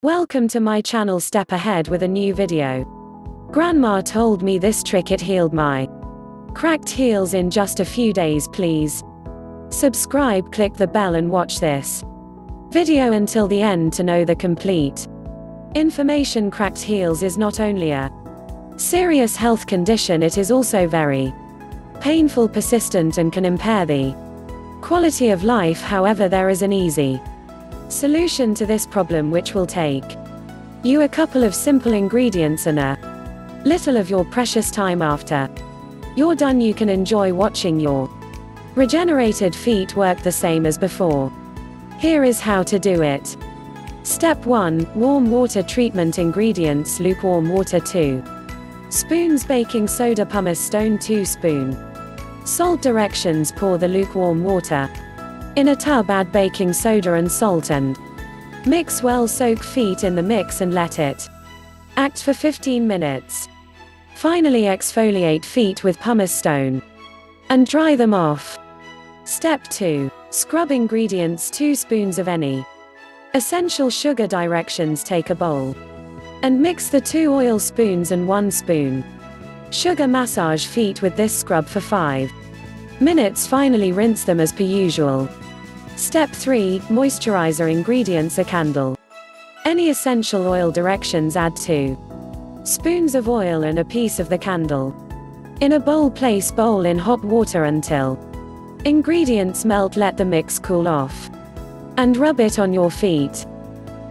Welcome to my channel. Step ahead with a new video. Grandma told me this trick, it healed my cracked heels in just a few days. Please subscribe, click the bell and watch this video until the end to know the complete information. Cracked heels is not only a serious health condition, it is also very painful, persistent and can impair the quality of life. However, there is an easy solution to this problem which will take you a couple of simple ingredients and a little of your precious time. After you're done, you can enjoy watching your regenerated feet work the same as before. Here is how to do it. Step 1. Warm water treatment. Ingredients: lukewarm water 2 spoons, baking soda, pumice stone 2 spoon salt. Directions: pour the lukewarm water in a tub, add baking soda and salt and mix well. Soak feet in the mix and let it act for 15 minutes. Finally, exfoliate feet with pumice stone and dry them off. Step 2. Scrub. Ingredients: 2 spoons of any essential sugar. Directions: take a bowl and mix the 2 oil spoons and 1 spoon sugar. Massage feet with this scrub for 5 minutes. Finally, rinse them as per usual. Step 3. Moisturizer. Ingredients: a candle, any essential oil. Directions: add 2 spoons of oil and a piece of the candle in a bowl. Place bowl in hot water until ingredients melt. Let the mix cool off and rub it on your feet.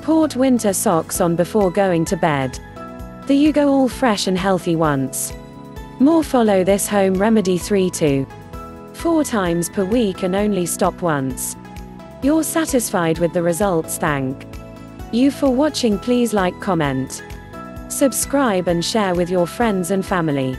Put winter socks on before going to bed. There you go, all fresh and healthy once more. Follow this home remedy 3 to 4 times per week and only stop once you're satisfied with the results. Thank you for watching. Please like, comment, subscribe and share with your friends and family.